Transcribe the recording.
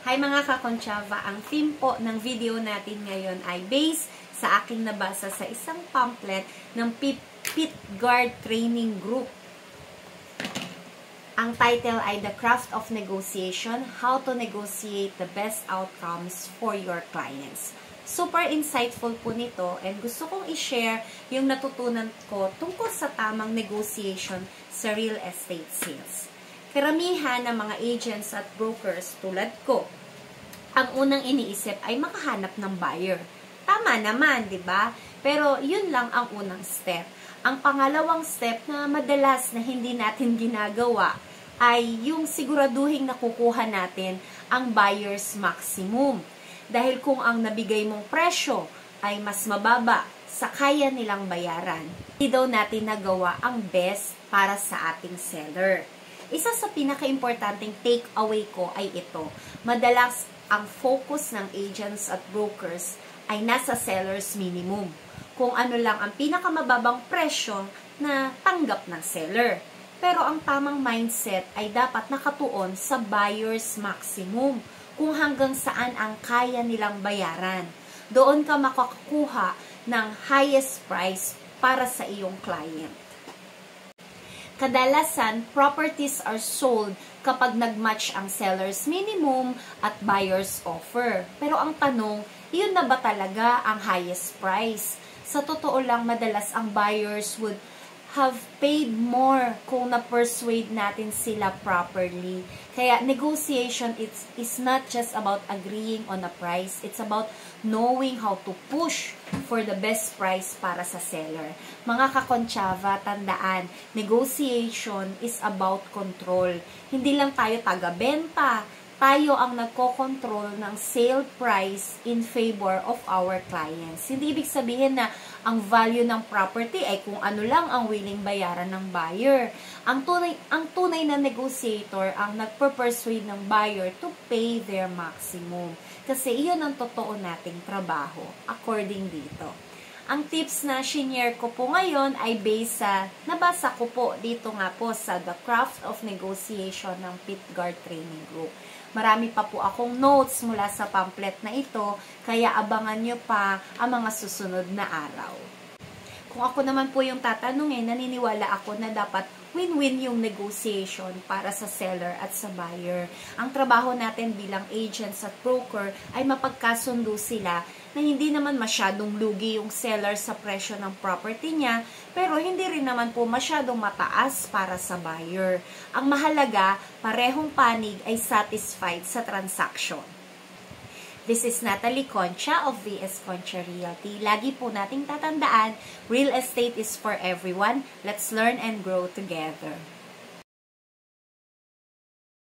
Hi mga kakonchava, ang theme po ng video natin ngayon ay based sa aking nabasa sa isang pamphlet ng Pittguard Training Group. Ang title ay The Craft of Negotiation, How to Negotiate the Best Outcomes for Your Clients. Super insightful po nito and gusto kong i-share yung natutunan ko tungkol sa tamang negotiation sa real estate sales. Karamihan ng mga agents at brokers tulad ko, ang unang iniisip ay makahanap ng buyer. Tama naman, di ba? Pero yun lang ang unang step. Ang pangalawang step na madalas na hindi natin ginagawa ay yung siguraduhin nakukuha natin ang buyer's maximum. Dahil kung ang nabigay mong presyo ay mas mababa sa kaya nilang bayaran, hindi daw natin nagawa ang best para sa ating seller. Isa sa pinaka-importanting take-away ko ay ito. Madalas, ang focus ng agents at brokers ay nasa seller's minimum. Kung ano lang ang pinakamababang presyo na tanggap ng seller. Pero ang tamang mindset ay dapat nakatuon sa buyer's maximum. Kung hanggang saan ang kaya nilang bayaran. Doon ka makakuha ng highest price para sa iyong client. Kadalasan, properties are sold kapag nag-match ang seller's minimum at buyer's offer. Pero ang tanong, yun na ba talaga ang highest price? Sa totoo lang, madalas ang buyers would have paid more kung na-persuade natin sila properly. Kaya negotiation is not just about agreeing on a price. It's about knowing how to push for the best price para sa seller. Mga kakonchava, tandaan, negotiation is about control. Hindi lang tayo taga-benta, tayo ang nagko-control ng sale price in favor of our clients. Hindi ibig sabihin na ang value ng property ay kung ano lang ang willing bayaran ng buyer. Ang tunay na negotiator ang nagper-persuade ng buyer to pay their maximum. Kasi iyon ang totoo nating trabaho, according dito. Ang tips na shinare ko po ngayon ay based sa nabasa ko po dito nga po sa The Craft of Negotiation ng Pittguard Training Group. Marami pa po akong notes mula sa pamphlet na ito, kaya abangan nyo pa ang mga susunod na araw. Kung ako naman po yung tatanungin, naniniwala ako na dapat win-win yung negotiation para sa seller at sa buyer. Ang trabaho natin bilang agents at broker ay mapagkasundo sila na hindi naman masyadong lugi yung seller sa presyo ng property niya, pero hindi rin naman po masyadong mataas para sa buyer. Ang mahalaga, parehong panig ay satisfied sa transaction. This is Natalie Concha of VS Concha Realty. Lagi po nating tatandaan, real estate is for everyone. Let's learn and grow together.